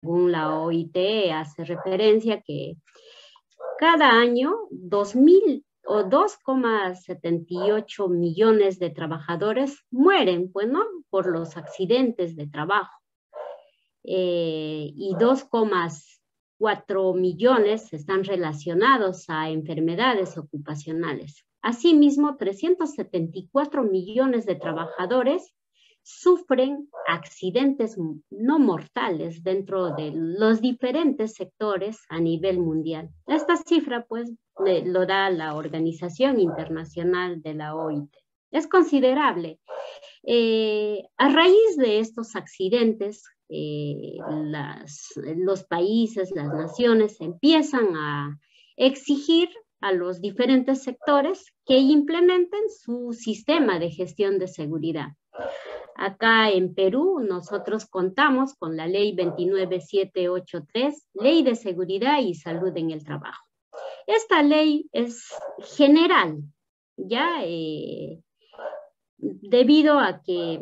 según la OIT, hace referencia que cada año 2.000 o 2,78 millones de trabajadores mueren, pues, ¿no? Por los accidentes de trabajo. Y 2,4 millones están relacionados a enfermedades ocupacionales. Asimismo, 374 millones de trabajadores sufren accidentes no mortales dentro de los diferentes sectores a nivel mundial. Esta cifra, pues, lo da la Organización Internacional de la OIT. Es considerable. A raíz de estos accidentes, los países, las naciones empiezan a exigir a los diferentes sectores que implementen su sistema de gestión de seguridad. Acá en Perú nosotros contamos con la ley 29783, Ley de Seguridad y Salud en el Trabajo. Esta ley es general, ¿ya? Debido a que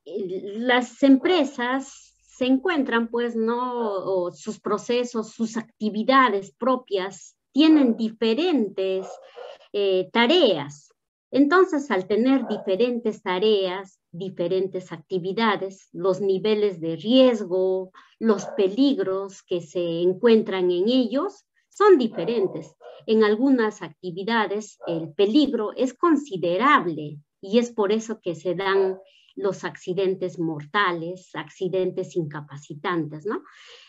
las empresas se encuentran, pues, ¿no? Sus procesos, sus actividades propias tienen diferentes tareas. Entonces, al tener diferentes tareas, diferentes actividades, los niveles de riesgo, los peligros que se encuentran en ellos son diferentes. En algunas actividades el peligro es considerable y es por eso que se dan los accidentes mortales, accidentes incapacitantes, ¿no?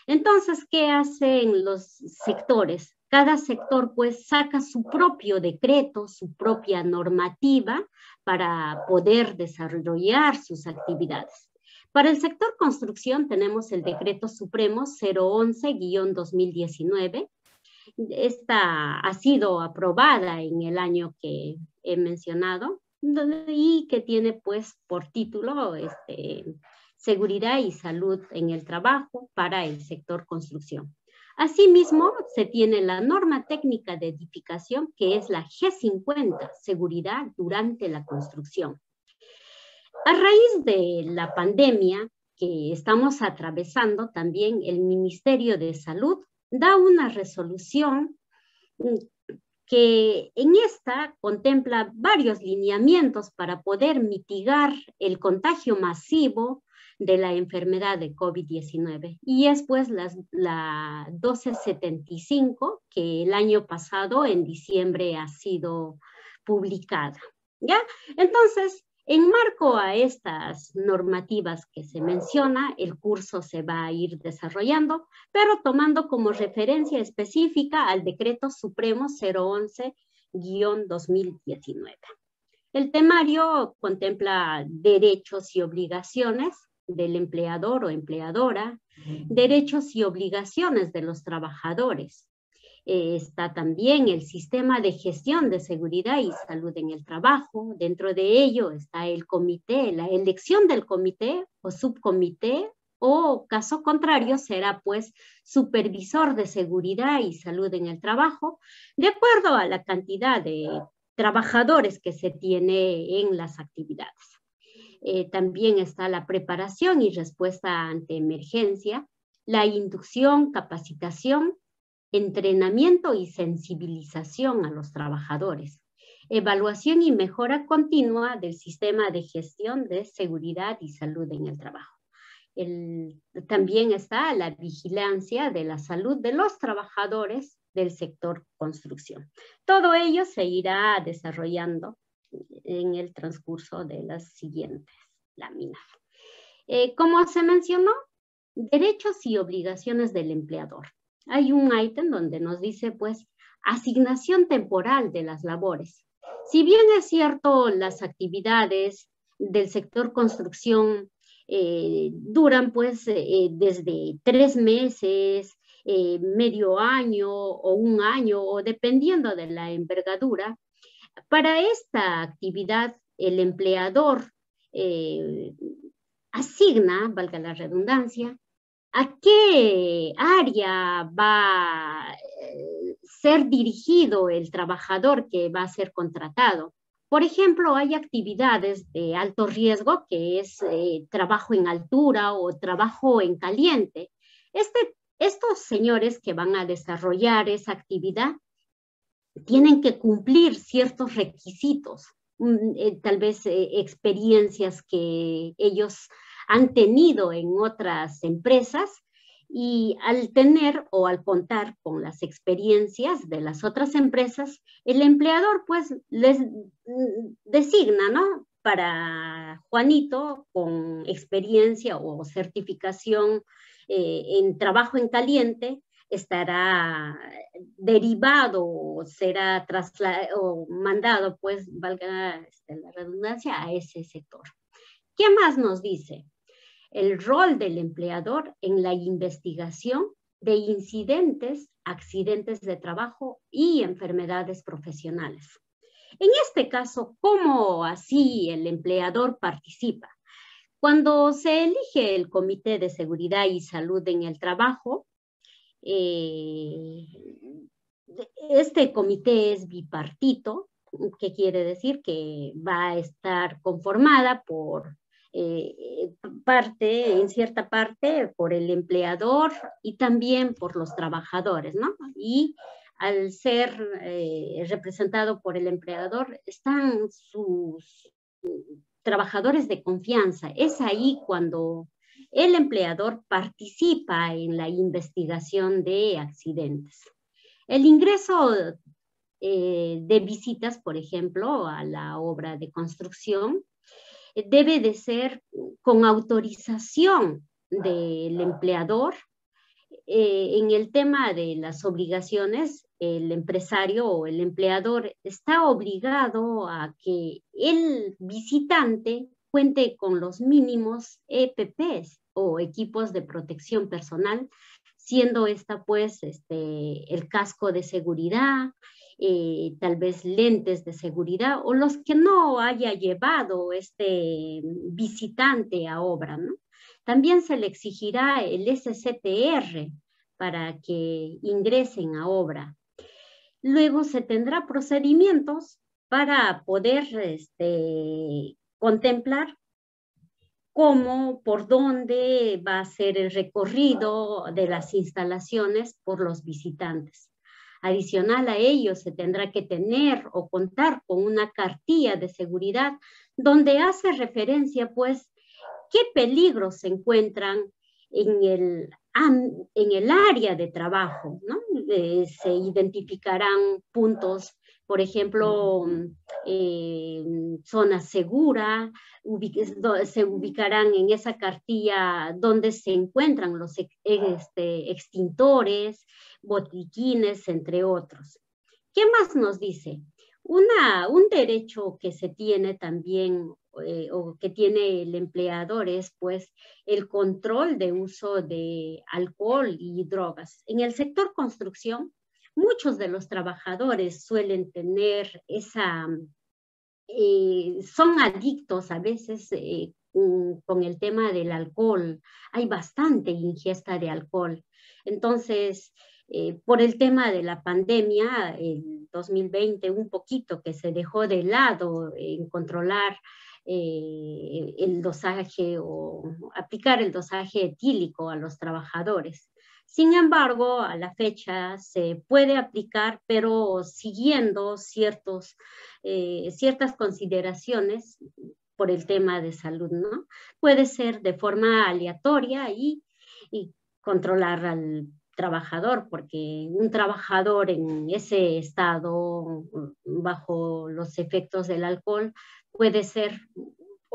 Entonces, ¿qué hacen los sectores? Cada sector, pues, saca su propio decreto, su propia normativa para poder desarrollar sus actividades. Para el sector construcción tenemos el Decreto Supremo 011-2019. Esta ha sido aprobada en el año que he mencionado y que tiene, pues, por título Seguridad y Salud en el Trabajo para el sector construcción. Asimismo, se tiene la norma técnica de edificación, que es la G50, Seguridad durante la construcción. A raíz de la pandemia que estamos atravesando, también el Ministerio de Salud da una resolución que en esta contempla varios lineamientos para poder mitigar el contagio masivo de la enfermedad de COVID-19. Y es, pues, la 1275, que el año pasado, en diciembre, ha sido publicada, ¿ya? Entonces, en marco a estas normativas que se menciona, el curso se va a ir desarrollando, pero tomando como referencia específica al Decreto Supremo 011-2019. El temario contempla derechos y obligaciones del empleador o empleadora, derechos y obligaciones de los trabajadores. Está también el sistema de gestión de seguridad y salud en el trabajo. Dentro de ello está el comité, la elección del comité o subcomité, o caso contrario será, pues, supervisor de seguridad y salud en el trabajo, de acuerdo a la cantidad de trabajadores que se tiene en las actividades. También está la preparación y respuesta ante emergencia, la inducción, capacitación, entrenamiento y sensibilización a los trabajadores, evaluación y mejora continua del sistema de gestión de seguridad y salud en el trabajo. También está la vigilancia de la salud de los trabajadores del sector construcción. Todo ello se irá desarrollando en el transcurso de las siguientes láminas. Como se mencionó, derechos y obligaciones del empleador. Hay un ítem donde nos dice, pues, asignación temporal de las labores. Si bien es cierto, las actividades del sector construcción duran, pues, desde 3 meses, medio año o un año, o dependiendo de la envergadura, para esta actividad el empleador asigna, valga la redundancia, a qué área va a ser dirigido el trabajador que va a ser contratado. Por ejemplo, hay actividades de alto riesgo, que es trabajo en altura o trabajo en caliente. Estos señores que van a desarrollar esa actividad tienen que cumplir ciertos requisitos, tal vez experiencias que ellos han tenido en otras empresas, y al tener o al contar con las experiencias de las otras empresas, el empleador pues les designa, ¿no? Para Juanito con experiencia o certificación en trabajo en caliente, estará derivado o será o mandado, pues, valga la redundancia, a ese sector. ¿Qué más nos dice? El rol del empleador en la investigación de incidentes, accidentes de trabajo y enfermedades profesionales. En este caso, ¿cómo así el empleador participa? Cuando se elige el Comité de Seguridad y Salud en el Trabajo, este comité es bipartito, que quiere decir que va a estar conformada por en cierta parte, por el empleador y también por los trabajadores, ¿no? Y al ser representado por el empleador, están sus trabajadores de confianza. Es ahí cuando el empleador participa en la investigación de accidentes. El ingreso de visitas, por ejemplo, a la obra de construcción, debe de ser con autorización del empleador. En el tema de las obligaciones, el empresario o el empleador está obligado a que el visitante cuente con los mínimos EPPs o equipos de protección personal, siendo esta pues el casco de seguridad, tal vez lentes de seguridad o los que no haya llevado este visitante a obra, ¿no? También se le exigirá el SCTR para que ingresen a obra. Luego se tendrá procedimientos para poder contemplar cómo, por dónde va a ser el recorrido de las instalaciones por los visitantes. Adicional a ello, se tendrá que tener o contar con una cartilla de seguridad donde hace referencia, pues, qué peligros se encuentran en el área de trabajo, ¿no? Se identificarán puntos, por ejemplo, zona segura, se ubicarán en esa cartilla donde se encuentran los extintores, botiquines, entre otros. ¿Qué más nos dice? Un derecho que se tiene también o que tiene el empleador es pues el control de uso de alcohol y drogas. En el sector construcción, muchos de los trabajadores suelen tener son adictos a veces con el tema del alcohol. Hay bastante ingesta de alcohol. Entonces, por el tema de la pandemia, el 2020, un poquito que se dejó de lado en controlar el dosaje o aplicar el dosaje etílico a los trabajadores. Sin embargo, a la fecha se puede aplicar, pero siguiendo ciertas consideraciones por el tema de salud, ¿no? Puede ser de forma aleatoria y controlar al trabajador, porque un trabajador en ese estado, bajo los efectos del alcohol, puede ser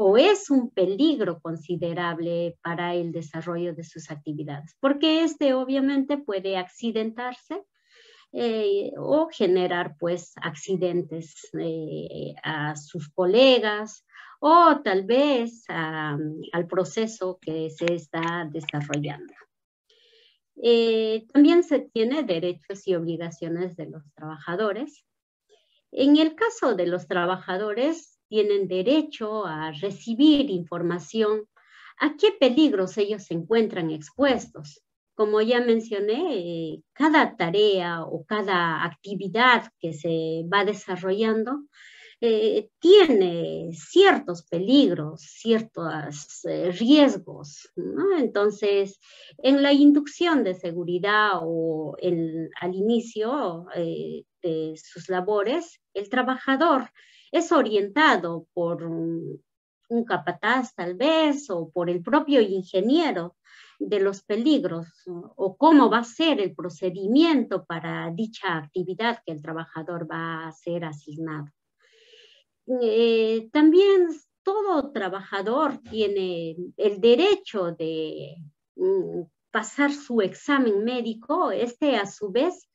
o es un peligro considerable para el desarrollo de sus actividades, porque obviamente puede accidentarse o generar pues accidentes a sus colegas o tal vez al proceso que se está desarrollando. También se tiene derechos y obligaciones de los trabajadores. En el caso de los trabajadores, tienen derecho a recibir información a qué peligros ellos se encuentran expuestos. Como ya mencioné, cada tarea o cada actividad que se va desarrollando tiene ciertos peligros, ciertos riesgos, ¿no? Entonces, en la inducción de seguridad o al inicio de sus labores, el trabajador es orientado por un capataz tal vez o por el propio ingeniero de los peligros, ¿no? O cómo va a ser el procedimiento para dicha actividad que el trabajador va a ser asignado. También todo trabajador tiene el derecho de pasar su examen médico. Este, a su vez,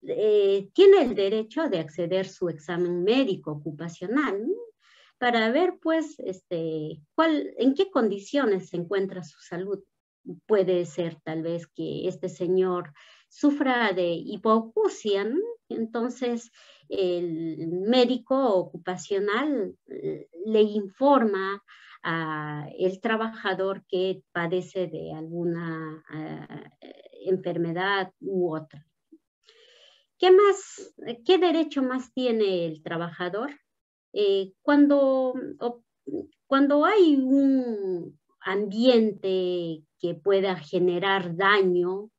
tiene el derecho de acceder a su examen médico ocupacional, ¿no? Para ver, pues, en qué condiciones se encuentra su salud. Puede ser tal vez que este señor sufra de hipoacusia, ¿no? Entonces, el médico ocupacional le informa al trabajador que padece de alguna enfermedad u otra. ¿Qué más, qué derecho más tiene el trabajador? Cuando hay un ambiente que pueda generar daño,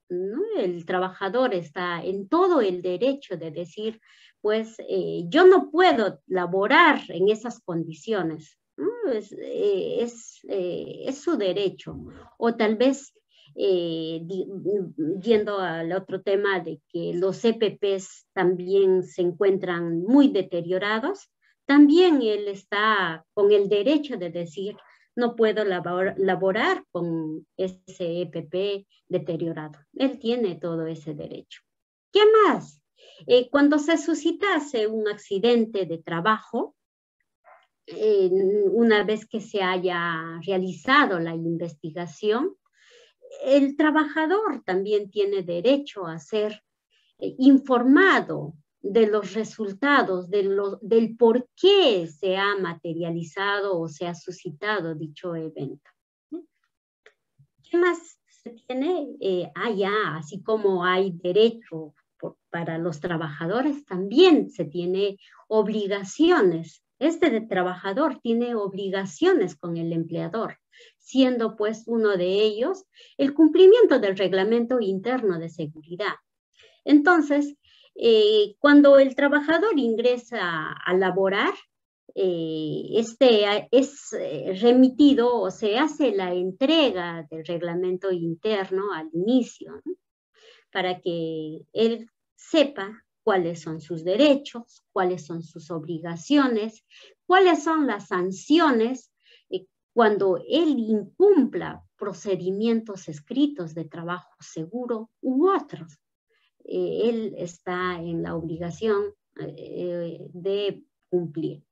¿no? El trabajador está en todo el derecho de decir, pues yo no puedo laborar en esas condiciones, ¿no? Es su derecho. O tal vez, yendo al otro tema de que los EPPs también se encuentran muy deteriorados, también él está con el derecho de decir, no puedo laborar con ese EPP deteriorado. Él tiene todo ese derecho. ¿Qué más? Cuando se suscitase un accidente de trabajo, una vez que se haya realizado la investigación, el trabajador también tiene derecho a ser informado de los resultados, del por qué se ha materializado o se ha suscitado dicho evento. ¿Qué más se tiene? Así como hay derecho para los trabajadores, también se tiene obligaciones. De trabajador tiene obligaciones con el empleador, siendo pues uno de ellos el cumplimiento del reglamento interno de seguridad. Entonces, cuando el trabajador ingresa a laborar, es remitido o se hace la entrega del reglamento interno al inicio, ¿no? Para que él sepa cuáles son sus derechos, cuáles son sus obligaciones, cuáles son las sanciones cuando él incumpla procedimientos escritos de trabajo seguro u otros. Él está en la obligación de cumplir.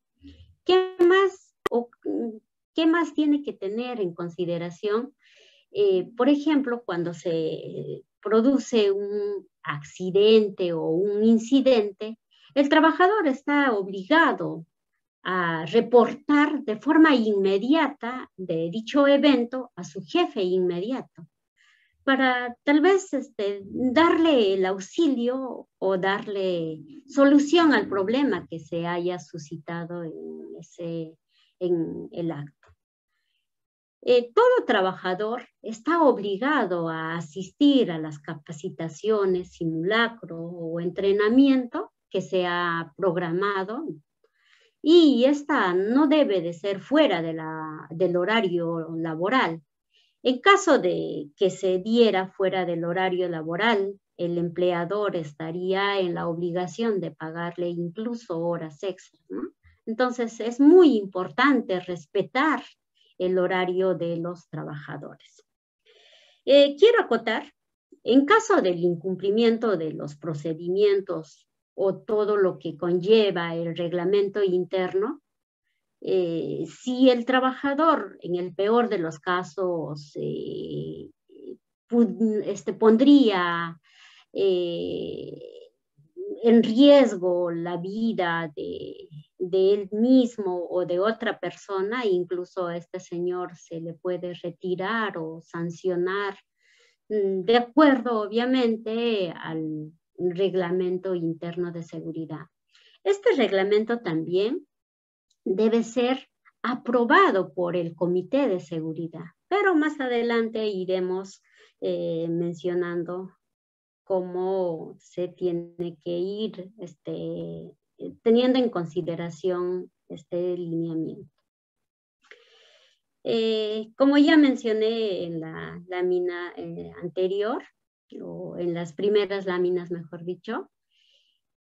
¿Qué más tiene que tener en consideración? Por ejemplo, cuando se produce un accidente o un incidente, el trabajador está obligado a reportar de forma inmediata de dicho evento a su jefe inmediato, para tal vez darle el auxilio o darle solución al problema que se haya suscitado en el acto. Todo trabajador está obligado a asistir a las capacitaciones, simulacro o entrenamiento que se ha programado, y esta no debe de ser fuera del horario laboral. En caso de que se diera fuera del horario laboral, el empleador estaría en la obligación de pagarle incluso horas extras, ¿no? Entonces, es muy importante respetar el horario de los trabajadores. Quiero acotar, en caso del incumplimiento de los procedimientos o todo lo que conlleva el reglamento interno, si el trabajador, en el peor de los casos, pondría en riesgo la vida de él mismo o de otra persona, incluso a este señor se le puede retirar o sancionar, de acuerdo obviamente al reglamento interno de seguridad. Este reglamento también debe ser aprobado por el Comité de Seguridad, pero más adelante iremos mencionando cómo se tiene que ir teniendo en consideración este lineamiento. Como ya mencioné en la lámina anterior, o en las primeras láminas, mejor dicho,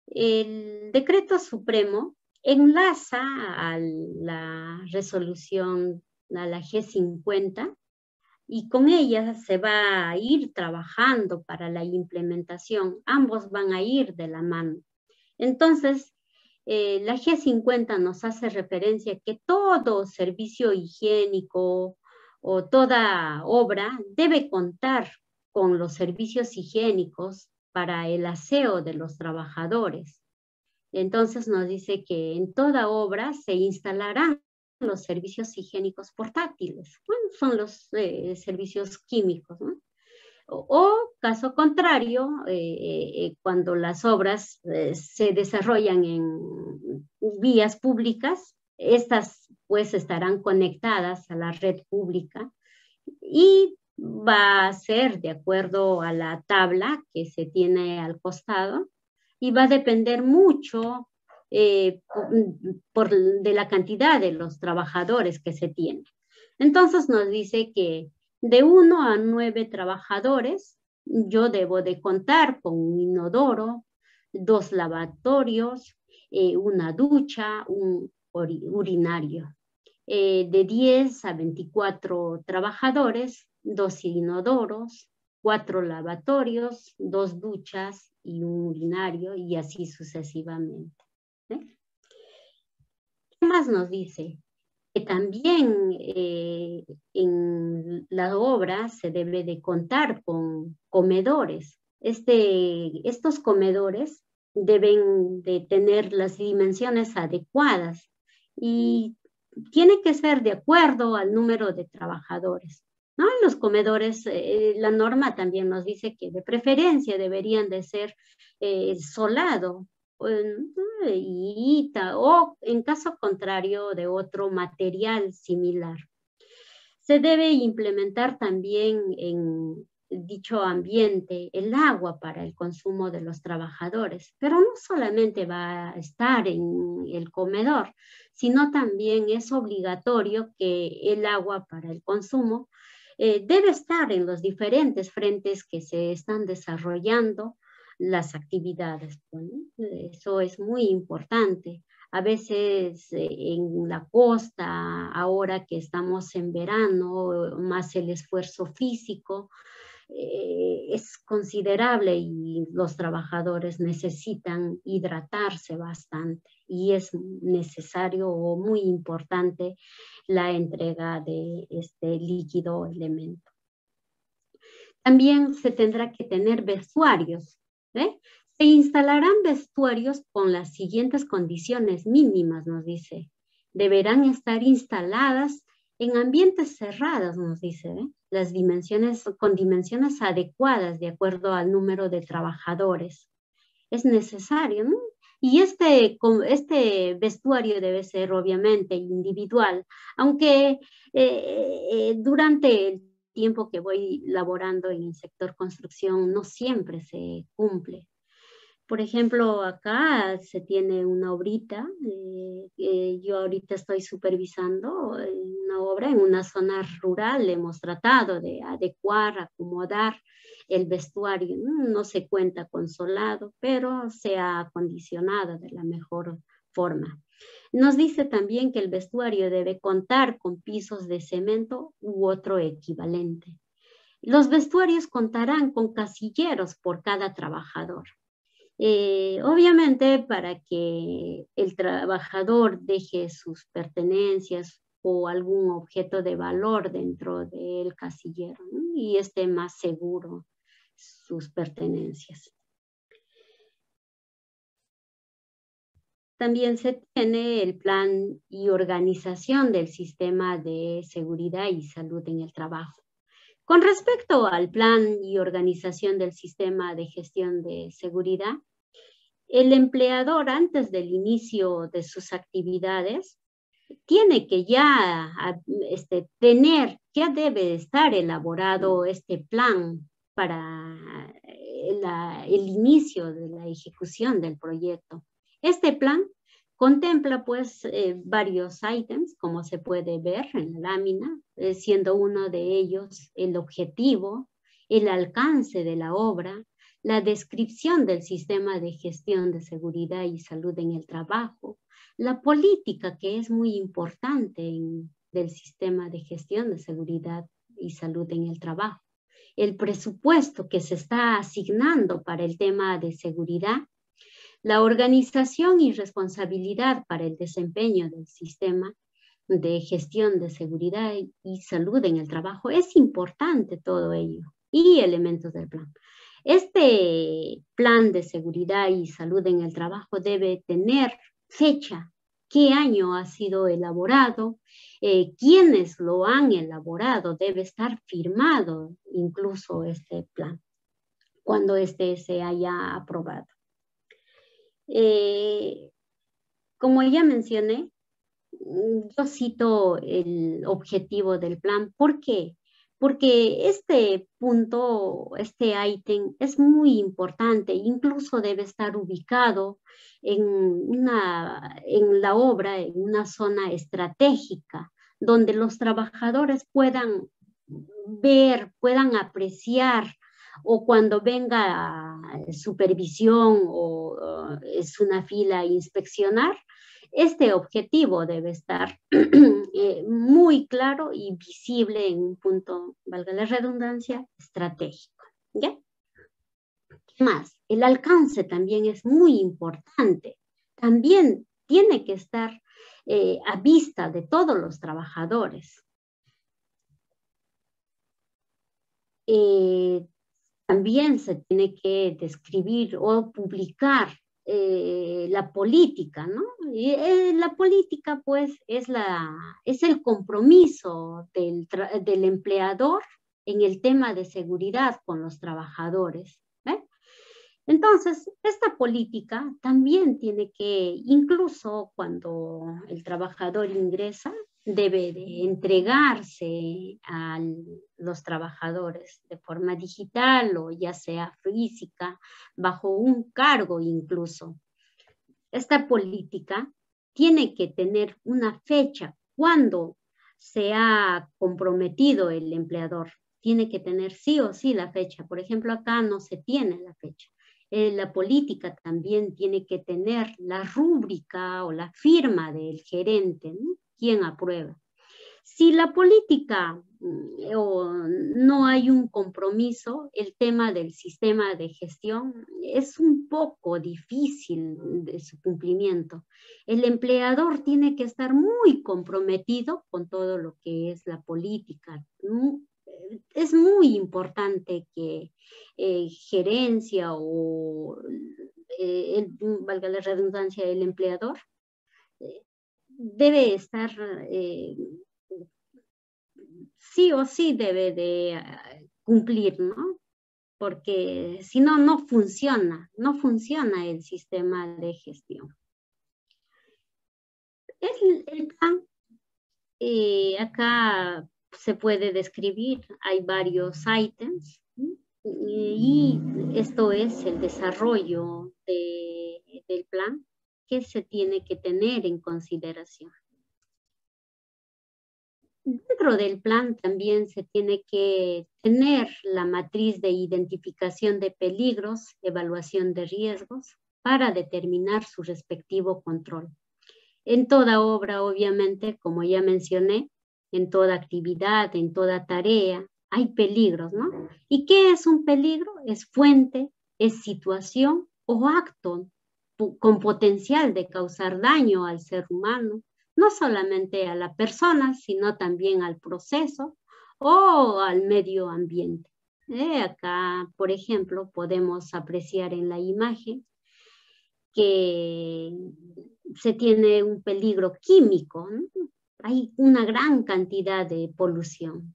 el decreto supremo enlaza a la resolución, a la G50, y con ella se va a ir trabajando para la implementación. Ambos van a ir de la mano. Entonces, la G50 nos hace referencia que todo servicio higiénico o toda obra debe contar con los servicios higiénicos para el aseo de los trabajadores. Entonces nos dice que en toda obra se instalarán los servicios higiénicos portátiles. Bueno, son los servicios químicos, ¿no? O caso contrario, cuando las obras se desarrollan en vías públicas, estas pues estarán conectadas a la red pública y va a ser de acuerdo a la tabla que se tiene al costado y va a depender mucho de la cantidad de los trabajadores que se tienen. Entonces nos dice que de 1 a 9 trabajadores, yo debo de contar con un inodoro, 2 lavatorios, una ducha, un urinario. De 10 a 24 trabajadores, 2 inodoros, 4 lavatorios, 2 duchas y un urinario, y así sucesivamente. ¿Qué más nos dice? Que también en la obra se debe de contar con comedores. Estos comedores deben de tener las dimensiones adecuadas y tiene que ser de acuerdo al número de trabajadores, ¿no? Los comedores, la norma también nos dice que de preferencia deberían de ser solado, o en caso contrario de otro material similar. Se debe implementar también en dicho ambiente el agua para el consumo de los trabajadores, pero no solamente va a estar en el comedor, sino también es obligatorio que el agua para el consumo debe estar en los diferentes frentes que se están desarrollando las actividades. Bueno, eso es muy importante. A veces en la costa, ahora que estamos en verano, más el esfuerzo físico es considerable y los trabajadores necesitan hidratarse bastante y es necesario o muy importante la entrega de este líquido elemento. También se tendrá que tener vestuarios, ¿eh? Se instalarán vestuarios con las siguientes condiciones mínimas, nos dice. Deberán estar instaladas en ambientes cerrados, nos dice, las dimensiones, con dimensiones adecuadas de acuerdo al número de trabajadores. Es necesario, ¿no? Y este vestuario debe ser obviamente individual, aunque durante el tiempo que voy laborando en el sector construcción no siempre se cumple. Por ejemplo, acá se tiene una obrita, yo ahorita estoy supervisando una obra en una zona rural, hemos tratado de adecuar, acomodar el vestuario, no se cuenta con solado, pero se ha acondicionado de la mejor forma. Nos dice también que el vestuario debe contar con pisos de cemento u otro equivalente. Los vestuarios contarán con casilleros por cada trabajador. Obviamente para que el trabajador deje sus pertenencias o algún objeto de valor dentro del casillero, ¿no? Y esté más seguro sus pertenencias. También se tiene el plan y organización del sistema de seguridad y salud en el trabajo. Con respecto al plan y organización del sistema de gestión de seguridad, el empleador antes del inicio de sus actividades tiene que ya ya debe estar elaborado este plan para el inicio de la ejecución del proyecto. Este plan contempla pues varios ítems, como se puede ver en la lámina, siendo uno de ellos el objetivo, el alcance de la obra, la descripción del sistema de gestión de seguridad y salud en el trabajo, la política, que es muy importante del sistema de gestión de seguridad y salud en el trabajo, el presupuesto que se está asignando para el tema de seguridad, la organización y responsabilidad para el desempeño del sistema de gestión de seguridad y salud en el trabajo. Es importante todo ello y elementos del plan. Este plan de seguridad y salud en el trabajo debe tener fecha, qué año ha sido elaborado, quiénes lo han elaborado, debe estar firmado incluso este plan cuando este se haya aprobado. Como ya mencioné, yo cito el objetivo del plan. ¿Por qué? Porque este punto, este ítem es muy importante, incluso debe estar ubicado en la obra, en una zona estratégica, donde los trabajadores puedan ver, puedan apreciar, o cuando venga supervisión o es una fila a inspeccionar, este objetivo debe estar muy claro y visible en un punto, valga la redundancia, estratégico. ¿Ya? ¿Qué más? El alcance también es muy importante. También tiene que estar a vista de todos los trabajadores. También se tiene que describir o publicar la política, ¿no? Y, la política, pues, es el compromiso del empleador en el tema de seguridad con los trabajadores. Entonces, esta política también tiene que, incluso cuando el trabajador ingresa, debe de entregarse a los trabajadores de forma digital o ya sea física, bajo un cargo incluso. Esta política tiene que tener una fecha cuando se ha comprometido el empleador. Tiene que tener sí o sí la fecha. Por ejemplo, acá no se tiene la fecha. La política también tiene que tener la rúbrica o la firma del gerente, ¿no? ¿Quién aprueba? Si la política o no hay un compromiso, el tema del sistema de gestión es un poco difícil de su cumplimiento. El empleador tiene que estar muy comprometido con todo lo que es la política. Es muy importante que gerencia o, valga la redundancia, el empleador debe estar sí o sí debe de cumplir, ¿no? Porque si no, no funciona el sistema de gestión. El plan, acá se puede describir, hay varios ítems, ¿sí? Y esto es el desarrollo del plan que se tiene que tener en consideración. Dentro del plan también se tiene que tener la matriz de identificación de peligros, evaluación de riesgos, para determinar su respectivo control. En toda obra, obviamente, como ya mencioné, en toda actividad, en toda tarea, hay peligros, ¿no? ¿Y qué es un peligro? Es fuente, es situación o acto con potencial de causar daño al ser humano, no solamente a la persona, sino también al proceso o al medio ambiente. Acá, por ejemplo, podemos apreciar en la imagen que se tiene un peligro químico, ¿no? Hay una gran cantidad de polución,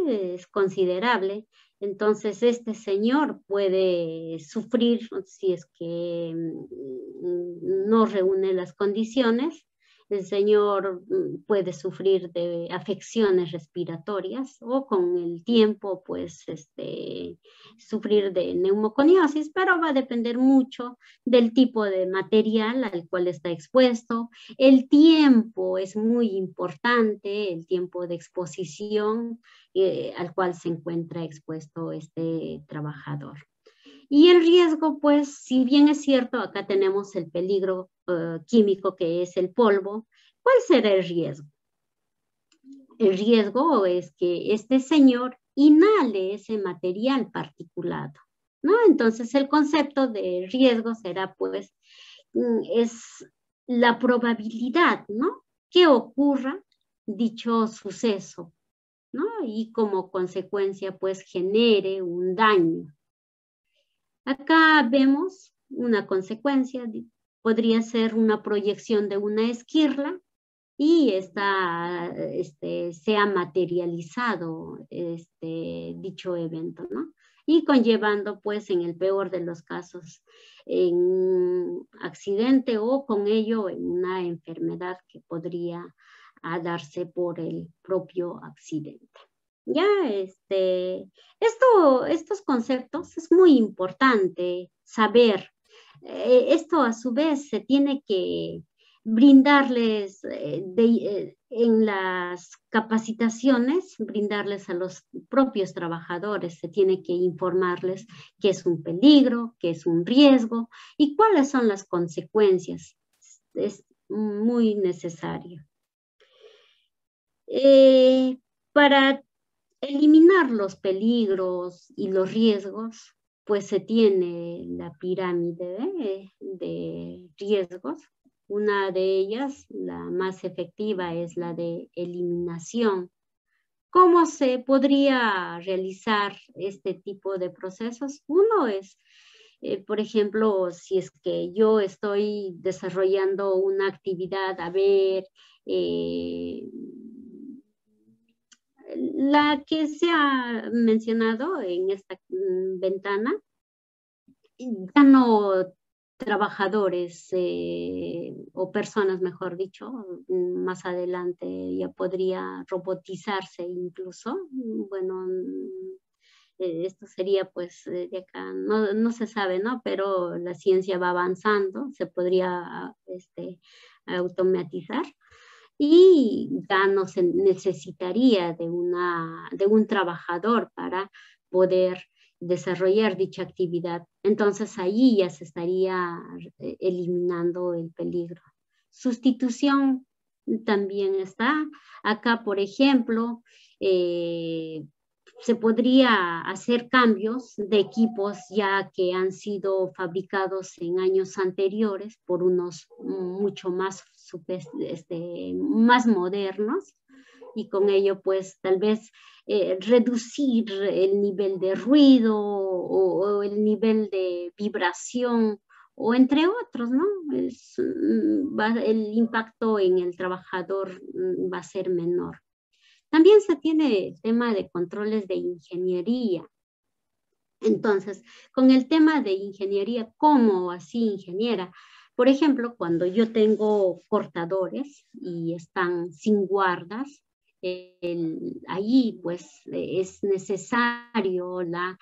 es considerable, Entonces, este señor puede sufrir si es que no reúne las condiciones. El señor puede sufrir de afecciones respiratorias o con el tiempo, pues, sufrir de neumoconiosis, pero va a depender mucho del tipo de material al cual está expuesto. El tiempo es muy importante, el tiempo de exposición al cual se encuentra expuesto este trabajador. Y el riesgo, pues, si bien es cierto, acá tenemos el peligro químico que es el polvo, ¿cuál será el riesgo? El riesgo es que este señor inhale ese material particulado, ¿no? Entonces el concepto de riesgo será, pues, es la probabilidad, ¿no? Que ocurra dicho suceso, ¿no? Y como consecuencia, pues, genere un daño. Acá vemos una consecuencia, podría ser una proyección de una esquirla y se ha materializado dicho evento, ¿no? Y conllevando, pues, en el peor de los casos, en un accidente o con ello en una enfermedad que podría darse por el propio accidente. Ya, estos conceptos es muy importante saber. Esto a su vez se tiene que brindarles en las capacitaciones, brindarles a los propios trabajadores, se tiene que informarles qué es un peligro, qué es un riesgo y cuáles son las consecuencias. Es muy necesario. Para eliminar los peligros y los riesgos, pues se tiene la pirámide de riesgos. Una de ellas, la más efectiva, es la de eliminación. ¿Cómo se podría realizar este tipo de procesos? Uno es, por ejemplo, si es que yo estoy desarrollando una actividad, a ver, la que se ha mencionado en esta ventana, gano trabajadores o personas, mejor dicho, más adelante ya podría robotizarse incluso. Bueno, esto sería pues de acá, no se sabe, ¿no? Pero la ciencia va avanzando, se podría automatizar y ya no se necesitaría de un trabajador para poder desarrollar dicha actividad. Entonces ahí ya se estaría eliminando el peligro. Sustitución también está. Acá, por ejemplo, se podría hacer cambios de equipos ya que han sido fabricados en años anteriores por unos mucho más, más modernos y con ello pues tal vez reducir el nivel de ruido o el nivel de vibración o entre otros, ¿no? El impacto en el trabajador va a ser menor. También se tiene el tema de controles de ingeniería. Entonces, con el tema de ingeniería, ¿cómo así ingeniera? Por ejemplo, cuando yo tengo cortadores y están sin guardas, allí pues es necesario la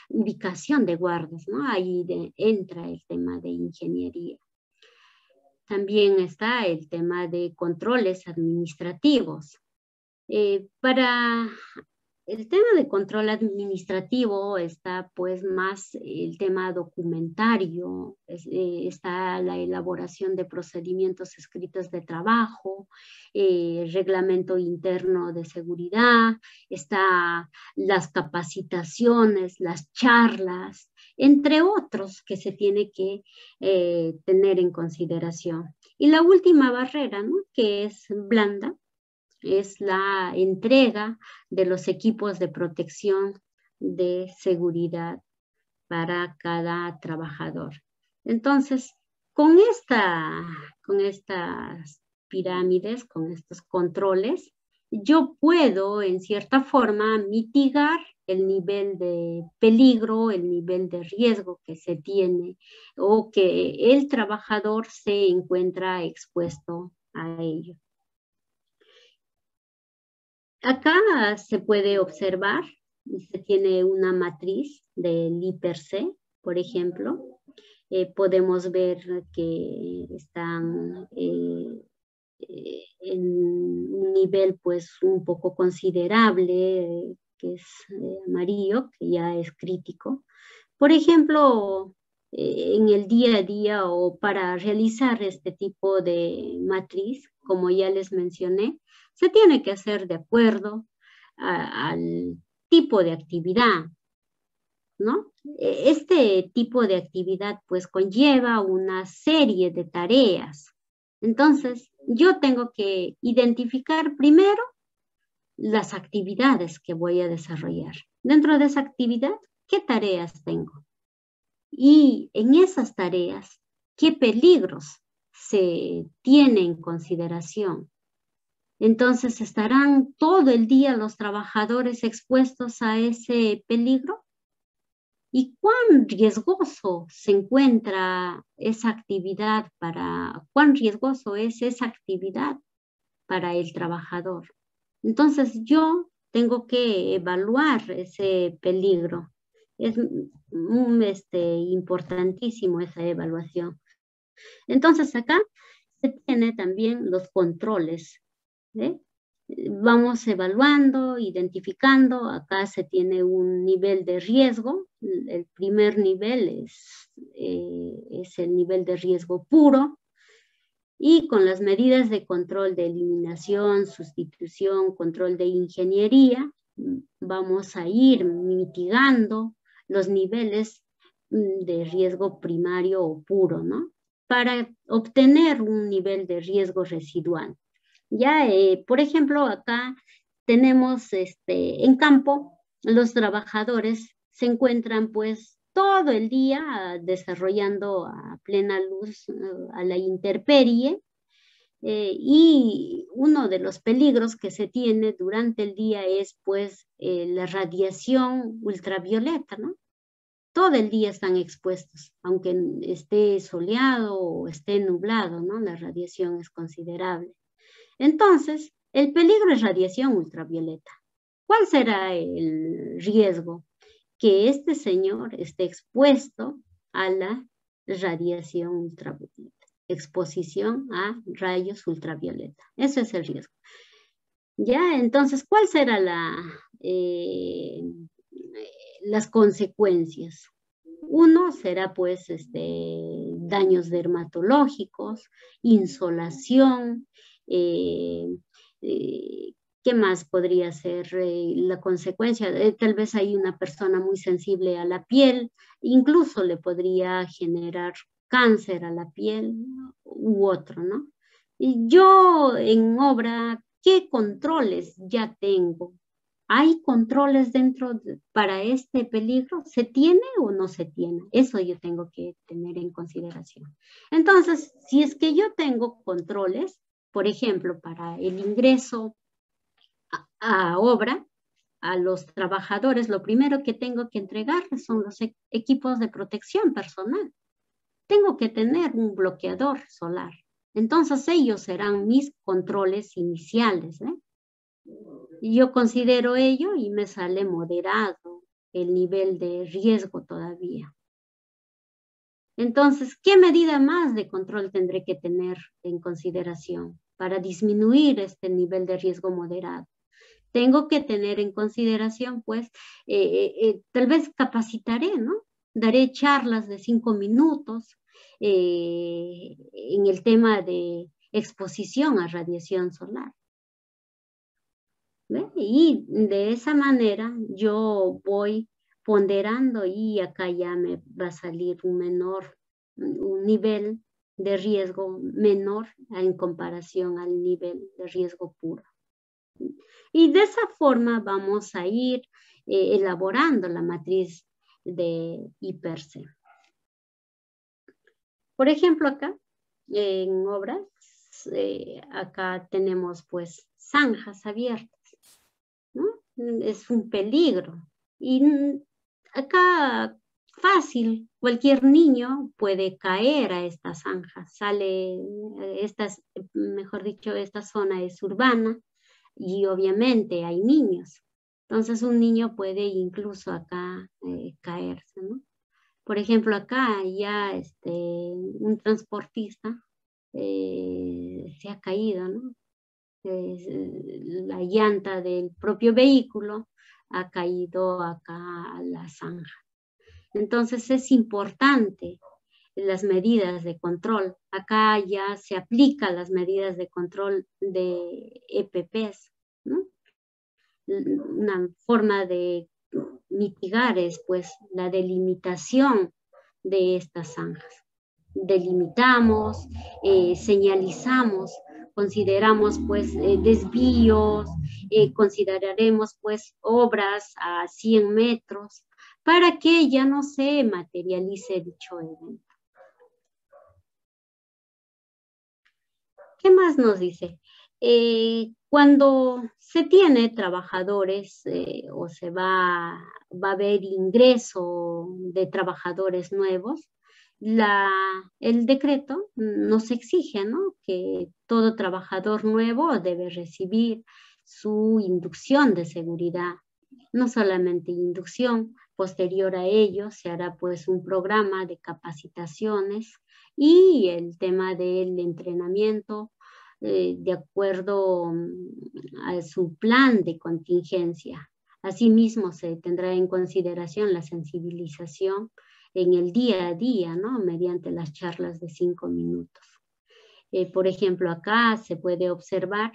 ubicación de guardas, ¿no? Ahí entra el tema de ingeniería. También está el tema de controles administrativos. Para el tema de control administrativo está pues más el tema documentario, está la elaboración de procedimientos escritos de trabajo, reglamento interno de seguridad, está las capacitaciones, las charlas, entre otros que se tiene que tener en consideración. Y la última barrera, ¿no? Que es blanda, es la entrega de los equipos de protección de seguridad para cada trabajador. Entonces, con estas pirámides, con estos controles, yo puedo en cierta forma mitigar el nivel de peligro, el nivel de riesgo que se tiene o que el trabajador se encuentra expuesto a ello. Acá se puede observar, se tiene una matriz del IPC, por ejemplo. Podemos ver que están en un nivel pues un poco considerable, que es amarillo, que ya es crítico. Por ejemplo, en el día a día o para realizar este tipo de matriz, como ya les mencioné, se tiene que hacer de acuerdo al tipo de actividad, ¿no? Este tipo de actividad pues conlleva una serie de tareas. Entonces, yo tengo que identificar primero las actividades que voy a desarrollar. Dentro de esa actividad, ¿qué tareas tengo? Y en esas tareas, ¿qué peligros se tienen en consideración? Entonces, ¿estarán todo el día los trabajadores expuestos a ese peligro? ¿Y cuán riesgoso se encuentra esa actividad cuán riesgoso es esa actividad para el trabajador? Entonces yo tengo que evaluar ese peligro. Es importantísimo esa evaluación. Entonces acá se tiene también los controles, ¿eh? Vamos evaluando, identificando. Acá se tiene un nivel de riesgo. El primer nivel es el nivel de riesgo puro. Y con las medidas de control de eliminación, sustitución, control de ingeniería, vamos a ir mitigando los niveles de riesgo primario o puro, ¿no? Para obtener un nivel de riesgo residual. Ya, por ejemplo, acá tenemos en campo, los trabajadores se encuentran pues todo el día desarrollando a plena luz a la intemperie, y uno de los peligros que se tiene durante el día es pues la radiación ultravioleta, ¿no? Todo el día están expuestos, aunque esté soleado o esté nublado, ¿no? La radiación es considerable. Entonces, el peligro es radiación ultravioleta. ¿Cuál será el riesgo? Que este señor esté expuesto a la radiación ultravioleta, exposición a rayos ultravioleta. Ese es el riesgo. Ya, entonces, ¿cuál será las consecuencias? Uno será pues daños dermatológicos, insolación, eh, eh, ¿qué más podría ser la consecuencia? Tal vez hay una persona muy sensible a la piel, incluso le podría generar cáncer a la piel u otro, ¿no? Y yo en obra, ¿qué controles ya tengo? ¿Hay controles para este peligro? ¿Se tiene o no se tiene? Eso yo tengo que tener en consideración. Entonces, si es que yo tengo controles, por ejemplo, para el ingreso a obra, a los trabajadores, lo primero que tengo que entregarles son los equipos de protección personal. Tengo que tener un bloqueador solar. Entonces, ellos serán mis controles iniciales, ¿eh? Yo considero ello y me sale moderado el nivel de riesgo todavía. Entonces, ¿qué medida más de control tendré que tener en consideración para disminuir este nivel de riesgo moderado? Tengo que tener en consideración, pues, tal vez capacitaré, ¿no? Daré charlas de 5 minutos en el tema de exposición a radiación solar. ¿Ve? Y de esa manera yo voy ponderando y acá ya me va a salir un nivel de riesgo menor en comparación al nivel de riesgo puro. Y de esa forma vamos a ir elaborando la matriz de IPERCE. Por ejemplo, acá en obras, acá tenemos pues zanjas abiertas, ¿no? Es un peligro. Y acá fácil, cualquier niño puede caer a esta zanja. Mejor dicho, esta zona es urbana y obviamente hay niños. Entonces un niño puede incluso acá caerse, ¿no? Por ejemplo, acá ya un transportista se ha caído, ¿no? La llanta del propio vehículo ha caído acá a la zanja. Entonces es importante las medidas de control. Acá ya se aplican las medidas de control de EPPs, ¿no? Una forma de mitigar es pues la delimitación de estas zanjas. Delimitamos, señalizamos, consideramos pues desvíos, consideraremos pues obras a 100 metros para que ya no se materialice dicho evento. ¿Qué más nos dice? Cuando se tiene trabajadores o va a haber ingreso de trabajadores nuevos, el decreto nos exige, ¿no?, que todo trabajador nuevo debe recibir su inducción de seguridad. No solamente inducción, posterior a ello se hará pues un programa de capacitaciones y el tema del entrenamiento de acuerdo a su plan de contingencia. Asimismo, se tendrá en consideración la sensibilización en el día a día, ¿no?, mediante las charlas de 5 minutos. Por ejemplo, acá se puede observar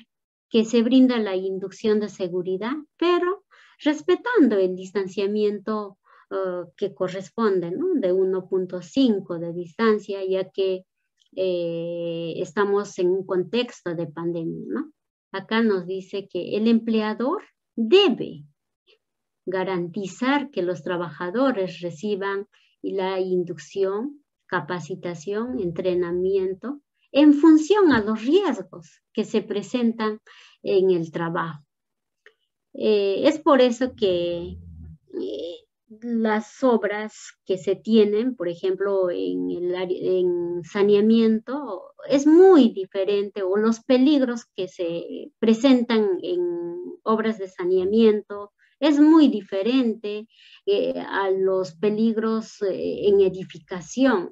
que se brinda la inducción de seguridad, pero respetando el distanciamiento que corresponde, ¿no?, de 1.5 de distancia, ya que estamos en un contexto de pandemia, ¿no? Acá nos dice que el empleador debe garantizar que los trabajadores reciban la inducción, capacitación, entrenamiento en función a los riesgos que se presentan en el trabajo. Es por eso que las obras que se tienen, por ejemplo, en saneamiento, es muy diferente, o los peligros que se presentan en obras de saneamiento es muy diferente a los peligros en edificación.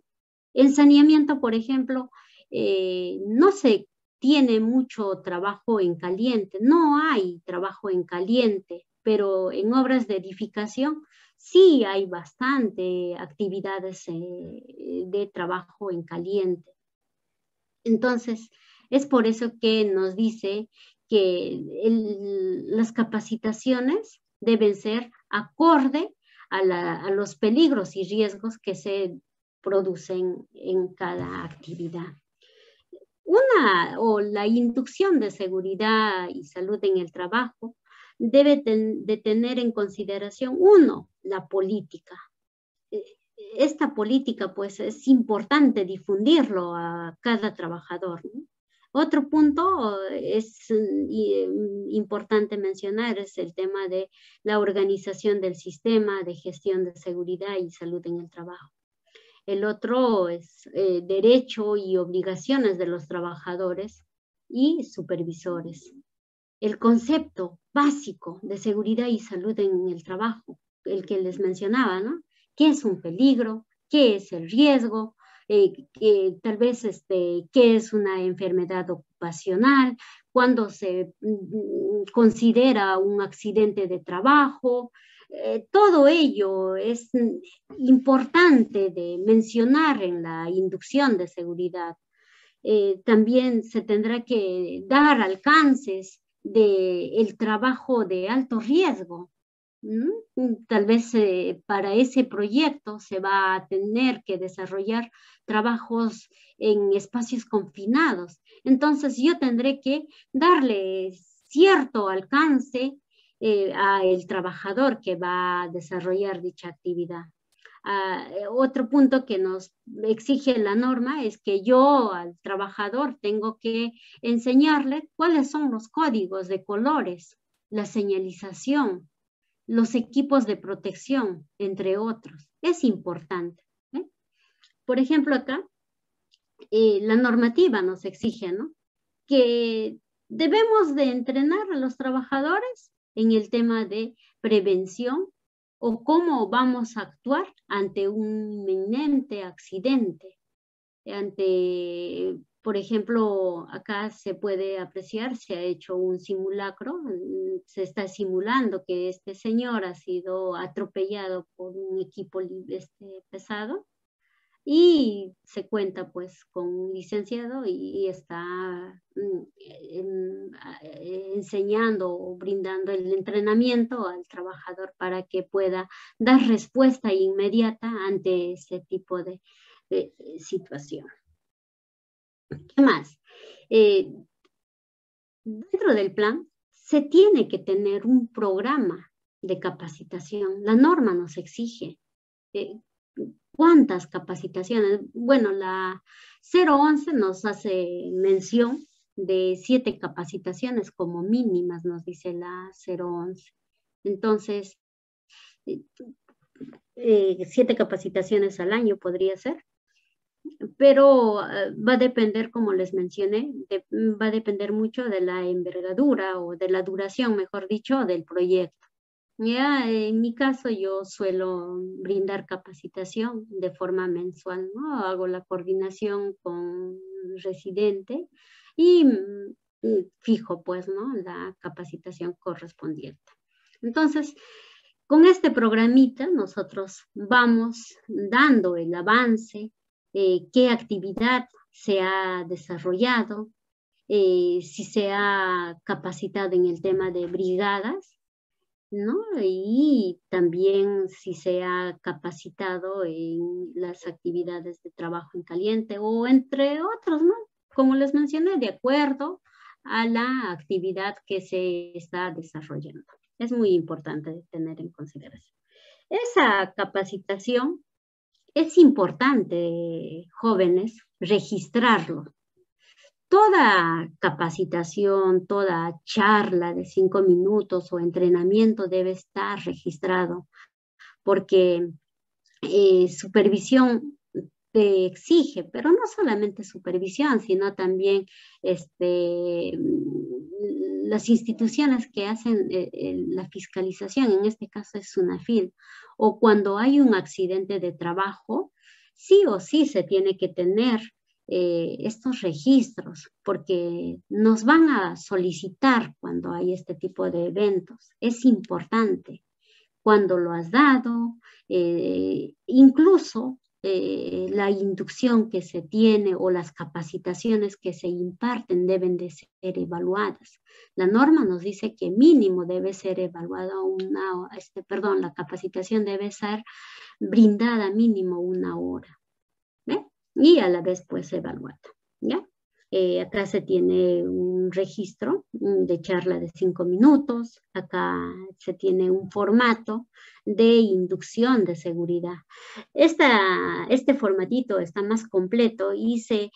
En saneamiento, por ejemplo, no se tiene mucho trabajo en caliente, no hay trabajo en caliente, pero en obras de edificación sí hay bastante actividades de trabajo en caliente. Entonces, es por eso que nos dice que las capacitaciones deben ser acorde a los peligros y riesgos que se producen en cada actividad. La inducción de seguridad y salud en el trabajo debe de tener en consideración, uno, la política. Esta política, pues, es importante difundirlo a cada trabajador, ¿no? Otro punto es importante mencionar es el tema de la organización del sistema de gestión de seguridad y salud en el trabajo. El otro es derecho y obligaciones de los trabajadores y supervisores. El concepto básico de seguridad y salud en el trabajo, el que les mencionaba, ¿no? ¿Qué es un peligro? ¿Qué es el riesgo? Tal vez qué es una enfermedad ocupacional, cuándo se considera un accidente de trabajo. Todo ello es importante de mencionar en la inducción de seguridad. También se tendrá que dar alcances del trabajo de alto riesgo. Tal vez para ese proyecto se va a tener que desarrollar trabajos en espacios confinados. Entonces yo tendré que darle cierto alcance al trabajador que va a desarrollar dicha actividad. Otro punto que nos exige la norma es que yo al trabajador tengo que enseñarle cuáles son los códigos de colores, la señalización, los equipos de protección, entre otros. Es importante. Por ejemplo, acá, la normativa nos exige, ¿no?, que debemos de entrenar a los trabajadores en el tema de prevención o cómo vamos a actuar ante un inminente accidente. Por ejemplo, acá se puede apreciar, se ha hecho un simulacro, se está simulando que este señor ha sido atropellado por un equipo pesado, y se cuenta pues con un licenciado y está enseñando o brindando el entrenamiento al trabajador para que pueda dar respuesta inmediata ante ese tipo de situación. ¿Qué más? Dentro del plan se tiene que tener un programa de capacitación. La norma nos exige ¿cuántas capacitaciones? Bueno, la 011 nos hace mención de 7 capacitaciones como mínimas, nos dice la 011. Entonces, 7 capacitaciones al año podría ser, pero va a depender, como les mencioné, va a depender mucho de la envergadura o de la duración, mejor dicho, del proyecto. Ya, en mi caso yo suelo brindar capacitación de forma mensual, ¿no? Hago la coordinación con residente y fijo pues, ¿no?, la capacitación correspondiente. Entonces, con este programita nosotros vamos dando el avance, qué actividad se ha desarrollado, si se ha capacitado en el tema de brigadas, ¿no? Y también si se ha capacitado en las actividades de trabajo en caliente o entre otros, ¿no? Como les mencioné, de acuerdo a la actividad que se está desarrollando. Es muy importante tener en consideración. Esa capacitación es importante, jóvenes, registrarlo. Toda capacitación, toda charla de 5 minutos o entrenamiento debe estar registrado, porque supervisión te exige, pero no solamente supervisión, sino también las instituciones que hacen la fiscalización, en este caso es SUNAFIL, o cuando hay un accidente de trabajo, sí o sí se tiene que tener estos registros, porque nos van a solicitar cuando hay este tipo de eventos. Es importante cuando lo has dado, incluso la inducción que se tiene o las capacitaciones que se imparten deben de ser evaluadas. La norma nos dice que mínimo debe ser evaluada la capacitación debe ser brindada mínimo 1 hora. Y a la vez pues evaluada, ¿ya? Acá se tiene un registro de charla de 5 minutos, acá se tiene un formato de inducción de seguridad. Este formatito está más completo y se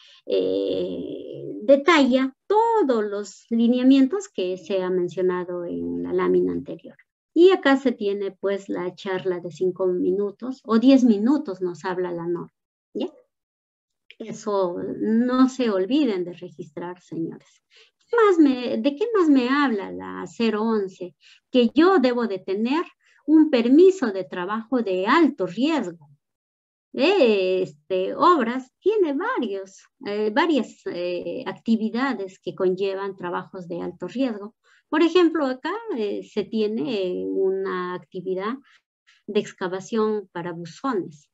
detalla todos los lineamientos que se ha mencionado en la lámina anterior. Y acá se tiene pues la charla de 5 minutos o 10 minutos nos habla la norma, ¿ya? Eso no se olviden de registrar, señores. ¿De qué más me habla la 011? Que yo debo de tener un permiso de trabajo de alto riesgo. Obras tiene varias actividades que conllevan trabajos de alto riesgo. Por ejemplo, acá se tiene una actividad de excavación para buzones.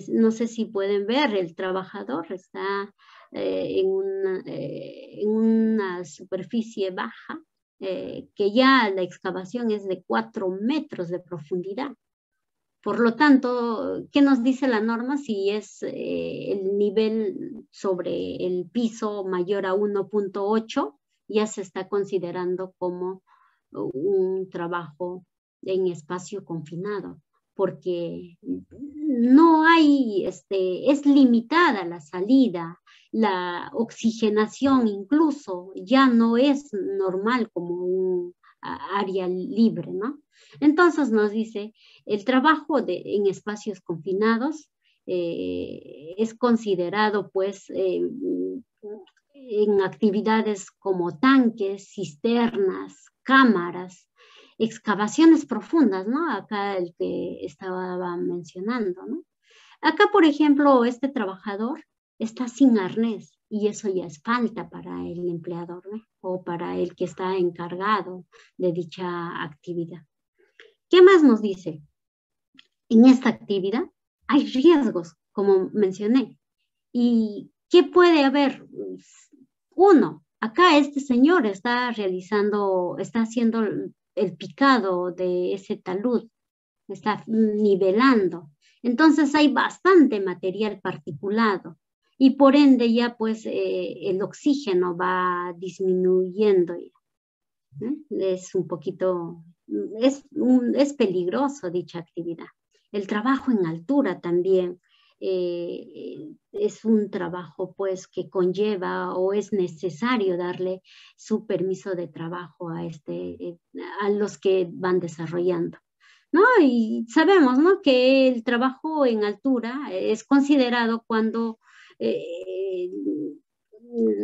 No sé si pueden ver, el trabajador está en una superficie baja, que ya la excavación es de 4 metros de profundidad. Por lo tanto, ¿qué nos dice la norma? Si es el nivel sobre el piso mayor a 1.8, ya se está considerando como un trabajo en espacio confinado, porque no hay, es limitada la salida, la oxigenación incluso ya no es normal como un área libre, ¿no? Entonces nos dice, el trabajo en espacios confinados es considerado pues en actividades como tanques, cisternas, cámaras, excavaciones profundas, ¿no? Acá el que estaba mencionando, ¿no? Acá, por ejemplo, este trabajador está sin arnés y eso ya es falta para el empleador, ¿no? O para el que está encargado de dicha actividad. ¿Qué más nos dice? En esta actividad hay riesgos, como mencioné. ¿Y qué puede haber? Uno, acá este señor está haciendo el picado de ese talud, está nivelando. Entonces hay bastante material particulado y por ende ya pues el oxígeno va disminuyendo. Es un poquito, es peligroso dicha actividad. El trabajo en altura también es un trabajo pues que conlleva o es necesario darle su permiso de trabajo a los que van desarrollando. ¿No? Y sabemos, ¿no? Que el trabajo en altura es considerado cuando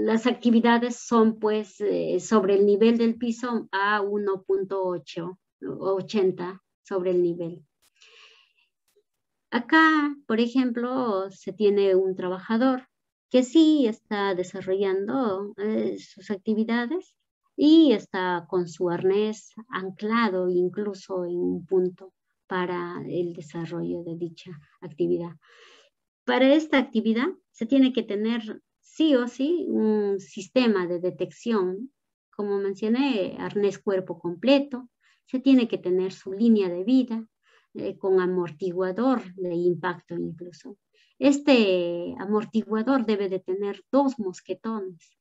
las actividades son pues sobre el nivel del piso a 1.80 sobre el nivel. Acá, por ejemplo, se tiene un trabajador que sí está desarrollando sus actividades y está con su arnés anclado incluso en un punto para el desarrollo de dicha actividad. Para esta actividad se tiene que tener sí o sí un sistema de detección, como mencioné, arnés cuerpo completo, se tiene que tener su línea de vida, con amortiguador de impacto incluso. Este amortiguador debe de tener 2 mosquetones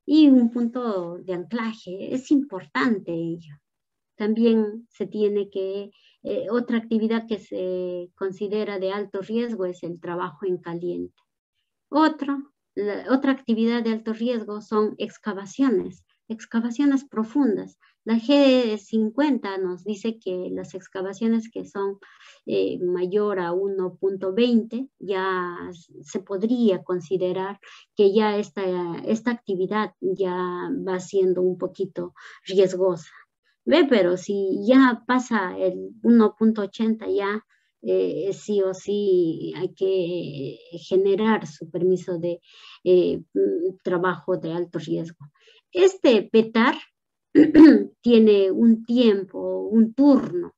y un punto de anclaje. Es importante ello. También se tiene que, otra actividad que se considera de alto riesgo es el trabajo en caliente. Otra actividad de alto riesgo son excavaciones profundas. La G50 nos dice que las excavaciones que son mayor a 1.20 ya se podría considerar que ya esta actividad ya va siendo un poquito riesgosa. ¿Ve? Pero si ya pasa el 1.80 ya sí o sí hay que generar su permiso de trabajo de alto riesgo. Este PETAR tiene un tiempo, un turno.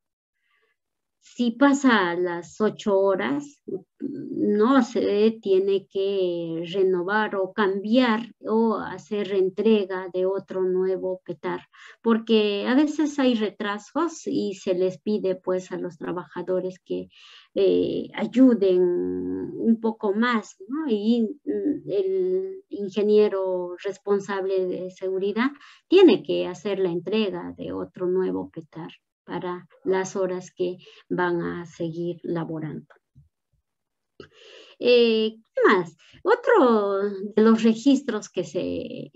Si pasa las 8 horas, no se tiene que renovar o cambiar o hacer entrega de otro nuevo PETAR, porque a veces hay retrasos y se les pide pues a los trabajadores que ayuden un poco más, ¿no? Y el ingeniero responsable de seguridad tiene que hacer la entrega de otro nuevo PETAR para las horas que van a seguir laborando. ¿Qué más? Otro de los registros que se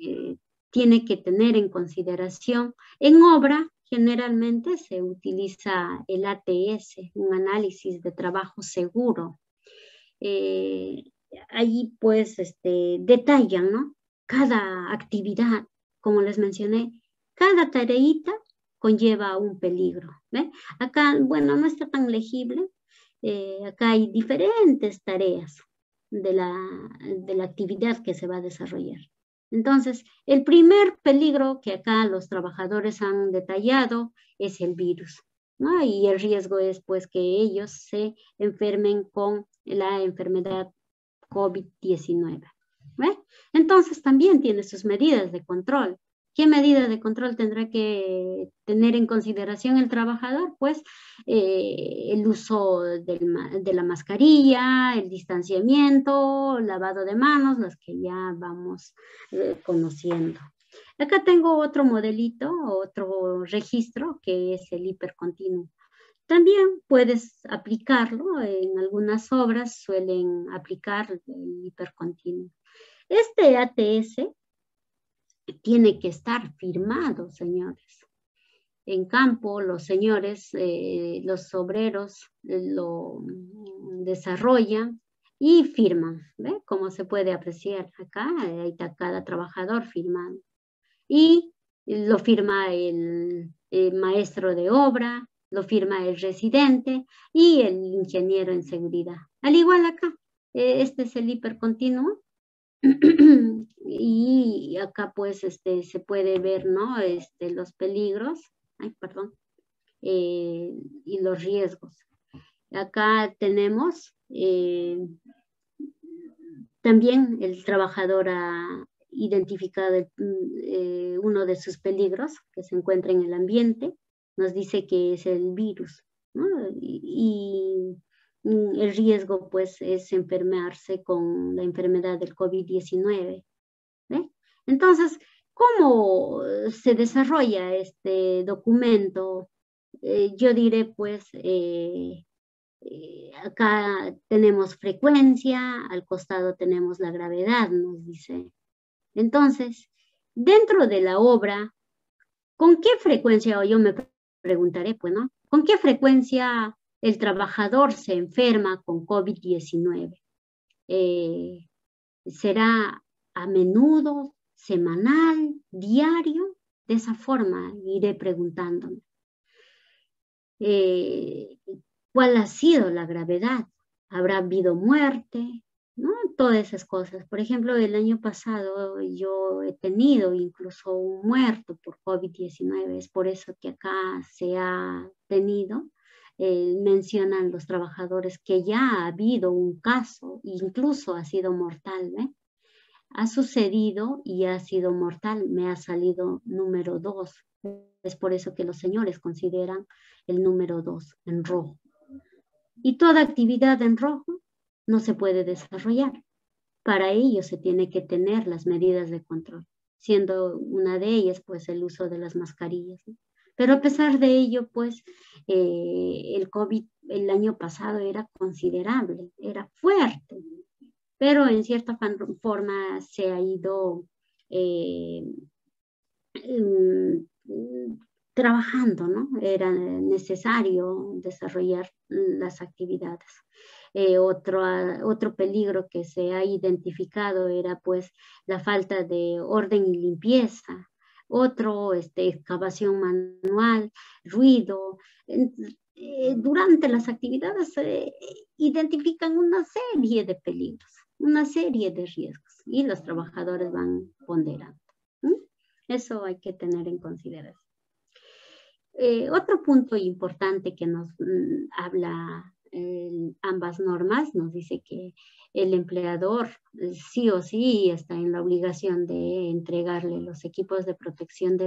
tiene que tener en consideración en obra, generalmente se utiliza el ATS, un análisis de trabajo seguro. Ahí pues detallan, ¿no? Cada actividad, como les mencioné, cada tareita conlleva un peligro. ¿Ve? Acá, bueno, no está tan legible. Acá hay diferentes tareas de la actividad que se va a desarrollar. Entonces, el primer peligro que acá los trabajadores han detallado es el virus, ¿no? Y el riesgo es pues que ellos se enfermen con la enfermedad COVID-19. ¿Ve? Entonces, también tiene sus medidas de control. ¿Qué medida de control tendrá que tener en consideración el trabajador? Pues el uso de la mascarilla, el distanciamiento, lavado de manos, las que ya vamos conociendo. Acá tengo otro modelito, otro registro, que es el hipercontinuo. También puedes aplicarlo, en algunas obras suelen aplicar el hipercontinuo. Este ATS tiene que estar firmado, señores. en campo, los señores, los obreros lo desarrollan y firman, ¿ve? Como se puede apreciar acá, ahí está cada trabajador firmando. Y lo firma el maestro de obra, lo firma el residente y el ingeniero en seguridad. Al igual acá, este es el hipercontinuo. Y acá pues se puede ver, ¿no? Los peligros, ay, perdón, y los riesgos. Acá tenemos también el trabajador ha identificado uno de sus peligros que se encuentra en el ambiente. Nos dice que es el virus, ¿no? Y el riesgo pues es enfermarse con la enfermedad del COVID-19. ¿Eh? Entonces, ¿cómo se desarrolla este documento? Yo diré, pues, acá tenemos frecuencia, al costado tenemos la gravedad, nos dice. Entonces, dentro de la obra, ¿con qué frecuencia, o yo me preguntaré, pues, ¿no? ¿Con qué frecuencia el trabajador se enferma con COVID-19? ¿Será a menudo, semanal, diario? De esa forma iré preguntándome. ¿Cuál ha sido la gravedad? ¿Habrá habido muerte? ¿No? Todas esas cosas. Por ejemplo, el año pasado yo he tenido incluso un muerto por COVID-19. Es por eso que acá se ha tenido. Mencionan los trabajadores que ya ha habido un caso, incluso ha sido mortal, ¿ve? Ha sucedido y ha sido mortal, me ha salido número 2. Es por eso que los señores consideran el número 2 en rojo. Y toda actividad en rojo no se puede desarrollar. Para ello se tiene que tener las medidas de control, siendo una de ellas pues el uso de las mascarillas, ¿no? Pero a pesar de ello, pues el COVID el año pasado era considerable, era fuerte, pero en cierta forma se ha ido trabajando, ¿no? Era necesario desarrollar las actividades. Otro peligro que se ha identificado era pues la falta de orden y limpieza. Otro, excavación manual, ruido. Durante las actividades se identifican una serie de peligros, una serie de riesgos y los trabajadores van ponderando. Eso hay que tener en consideración. Otro punto importante que nos habla ambas normas, nos dice que el empleador sí o sí está en la obligación de entregarle los equipos de protección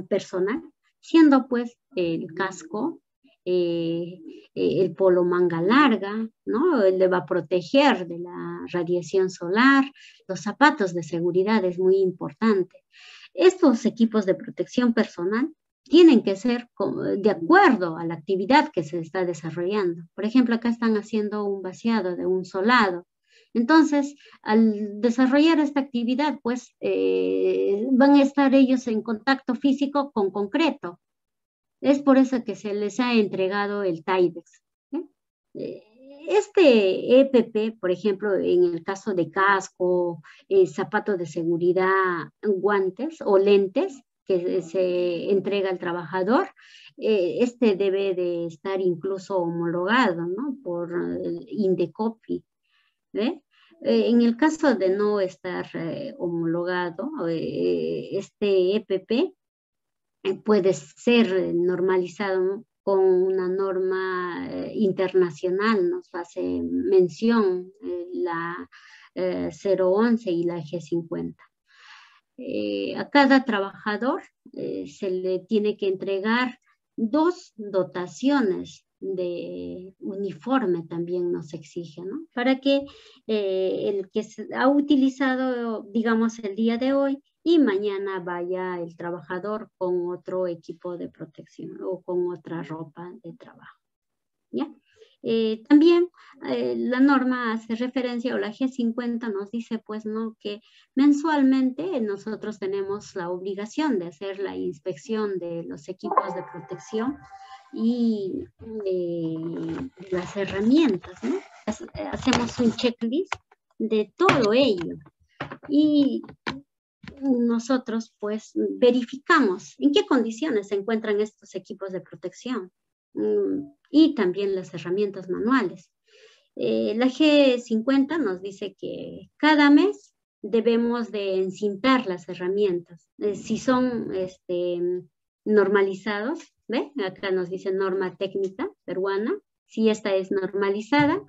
personal, siendo pues el casco, el polo manga larga, ¿no? Él le va a proteger de la radiación solar, los zapatos de seguridad es muy importante. Estos equipos de protección personal tienen que ser de acuerdo a la actividad que se está desarrollando. Por ejemplo, acá están haciendo un vaciado de un solado. Entonces, al desarrollar esta actividad, pues van a estar ellos en contacto físico con concreto. Es por eso que se les ha entregado el TIDEX. Este EPP, por ejemplo, en el caso de casco, zapatos de seguridad, guantes o lentes que se entrega al trabajador, este debe de estar incluso homologado, ¿no? Por Indecopi, ¿ve? En el caso de no estar homologado, este EPP puede ser normalizado con una norma internacional, nos hace mención la 011 y la G50. A cada trabajador se le tiene que entregar 2 dotaciones de uniforme, también nos exige, ¿no? Para que el que se ha utilizado, digamos, el día de hoy y mañana vaya el trabajador con otro equipo de protección o con otra ropa de trabajo, ¿ya? También la norma hace referencia, o la G50 nos dice, pues, ¿no?, que mensualmente nosotros tenemos la obligación de hacer la inspección de los equipos de protección y las herramientas, ¿no? Hacemos un checklist de todo ello y nosotros, pues, verificamos en qué condiciones se encuentran estos equipos de protección y también las herramientas manuales. La G50 nos dice que cada mes debemos de encintar las herramientas. Si son normalizados, ¿ve? Acá nos dice norma técnica peruana, si esta es normalizada,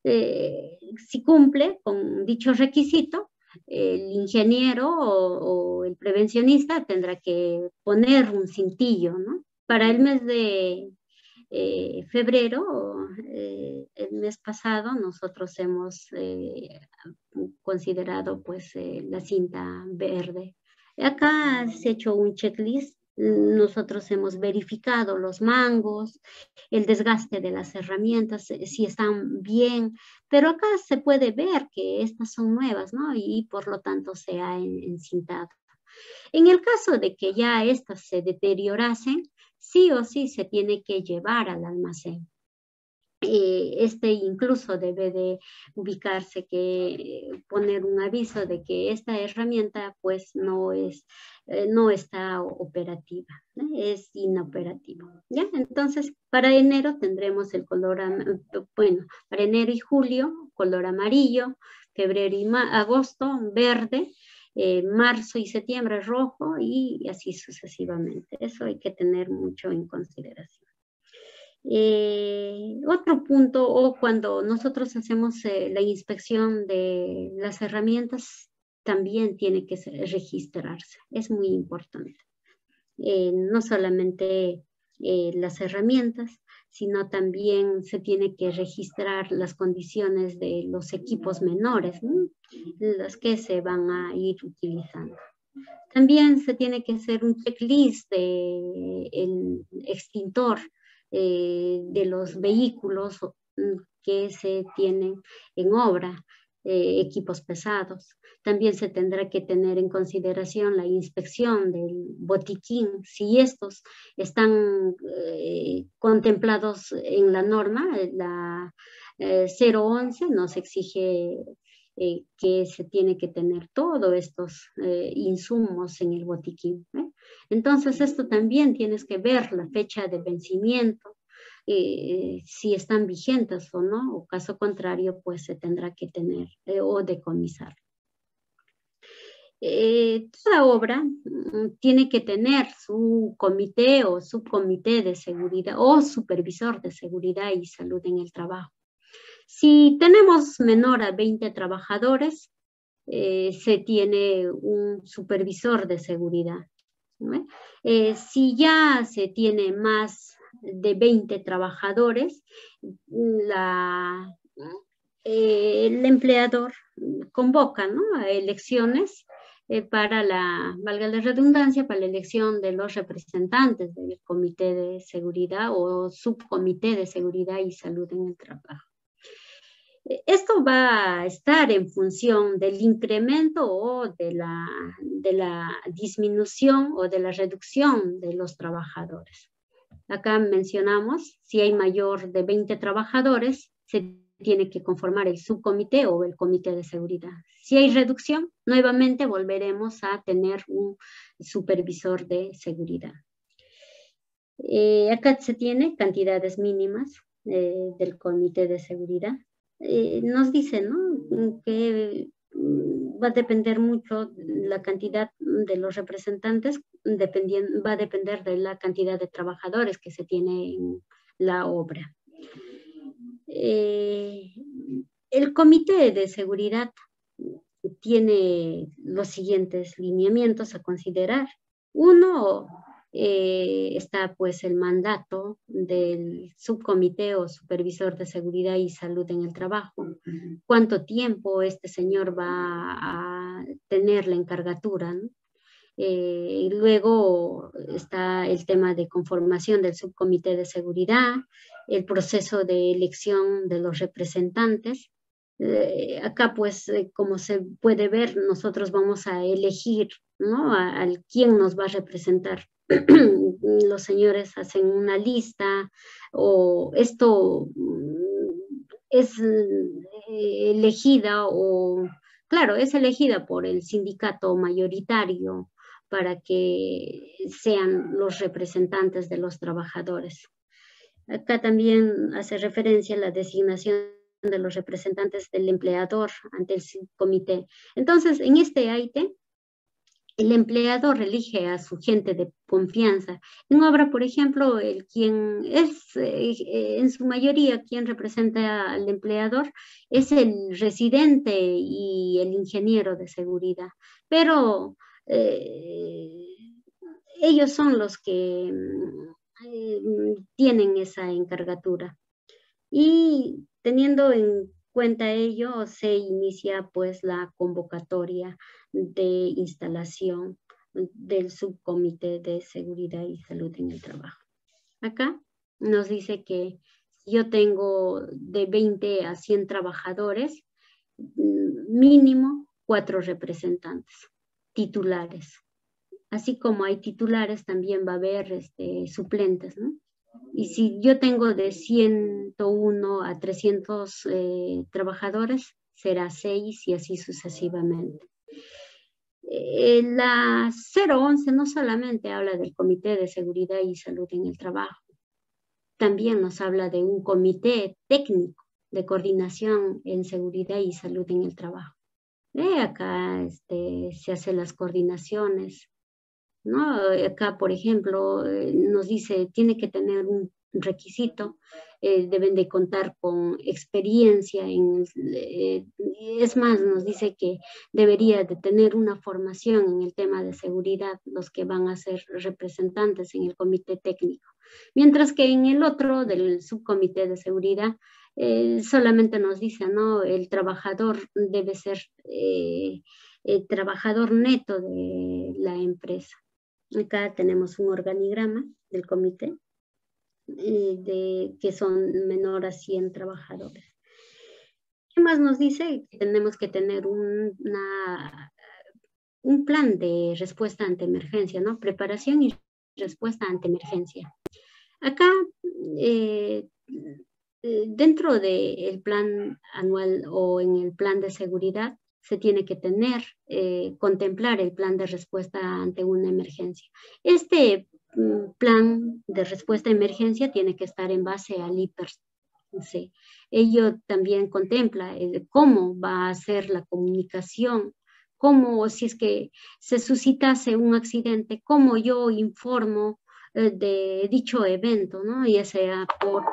si cumple con dicho requisito, el ingeniero o el prevencionista tendrá que poner un cintillo, ¿no? Para el mes de febrero, el mes pasado, nosotros hemos considerado pues la cinta verde. Acá se ha hecho un checklist. Nosotros hemos verificado los mangos, el desgaste de las herramientas, si están bien, pero acá se puede ver que estas son nuevas, ¿no? Y por lo tanto se ha encintado. En el caso de que ya estas se deteriorasen, sí o sí se tiene que llevar al almacén. Incluso debe de ubicarse, poner un aviso de que esta herramienta pues no está operativa, ¿no? Es inoperativa, ¿ya? Entonces, para enero tendremos el color, bueno, para enero y julio, color amarillo, febrero y agosto, verde, marzo y septiembre, rojo, y así sucesivamente. Eso hay que tener mucho en consideración. Otro punto, o cuando nosotros hacemos la inspección de las herramientas, también tiene que registrarse. Es muy importante. No solamente las herramientas, sino también se tiene que registrar las condiciones de los equipos menores, ¿no?, los que se van a ir utilizando. También se tiene que hacer un checklist del extintor de los vehículos que se tienen en obra, equipos pesados. También se tendrá que tener en consideración la inspección del botiquín, si estos están contemplados en la norma, la 011 nos exige que se tiene que tener todos estos insumos en el botiquín, ¿eh? Entonces esto también tienes que ver la fecha de vencimiento, si están vigentes o no, o caso contrario pues se tendrá que tener o decomisar. Toda obra tiene que tener su comité o subcomité de seguridad o supervisor de seguridad y salud en el trabajo. Si tenemos menor a 20 trabajadores, se tiene un supervisor de seguridad, ¿no? Si ya se tiene más de 20 trabajadores, el empleador convoca, ¿no?, a elecciones para valga la redundancia, para la elección de los representantes del comité de seguridad o subcomité de seguridad y salud en el trabajo. Esto va a estar en función del incremento o de la disminución o de la reducción de los trabajadores. Acá mencionamos, si hay mayor de 20 trabajadores, se tiene que conformar el subcomité o el comité de seguridad. Si hay reducción, nuevamente volveremos a tener un supervisor de seguridad. Acá se tiene cantidades mínimas del comité de seguridad. Nos dice, ¿no?, que va a depender mucho la cantidad de los representantes, va a depender de la cantidad de trabajadores que se tiene en la obra. El comité de seguridad tiene los siguientes lineamientos a considerar. Uno, está pues el mandato del subcomité o supervisor de seguridad y salud en el trabajo. ¿Cuánto tiempo este señor va a tener la encargatura, ¿no? Y luego está el tema de conformación del subcomité de seguridad, el proceso de elección de los representantes. Acá, pues, como se puede ver, nosotros vamos a elegir, ¿no?, al quién nos va a representar. Los señores hacen una lista, o esto es elegida, o claro, es elegida por el sindicato mayoritario para que sean los representantes de los trabajadores. Acá también hace referencia a la designación de los representantes del empleador ante el comité. Entonces, en este AITE, el empleador elige a su gente de confianza. En obra, por ejemplo, el quien es, en su mayoría, quien representa al empleador es el residente y el ingeniero de seguridad. Pero ellos son los que tienen esa encargatura. Y teniendo en cuenta ello, se inicia pues la convocatoria de instalación del subcomité de seguridad y salud en el trabajo. Acá nos dice que yo tengo de 20 a 100 trabajadores, mínimo 4 representantes titulares. Así como hay titulares, también va a haber suplentes, ¿no? Y si yo tengo de 101 a 300 trabajadores, será 6 y así sucesivamente. La 011 no solamente habla del Comité de Seguridad y Salud en el Trabajo, también nos habla de un comité técnico de coordinación en seguridad y salud en el trabajo. Acá se hacen las coordinaciones, ¿no? Acá, por ejemplo, nos dice, tiene que tener un requisito, deben de contar con experiencia es más, nos dice que debería de tener una formación en el tema de seguridad los que van a ser representantes en el comité técnico, mientras que en el otro del subcomité de seguridad solamente nos dice, ¿no?, el trabajador debe ser el trabajador neto de la empresa. Acá tenemos un organigrama del comité que son menor a 100 trabajadores. ¿Qué más nos dice? Que tenemos que tener un plan de respuesta ante emergencia, ¿no? Preparación y respuesta ante emergencia. Acá, dentro del plan anual o en el plan de seguridad, se tiene que contemplar el plan de respuesta ante una emergencia. Este plan de respuesta a emergencia tiene que estar en base al IPERS. Sí. Ello también contempla cómo va a ser la comunicación, cómo, si es que se suscitase un accidente, cómo yo informo de dicho evento, ¿no? Ya sea por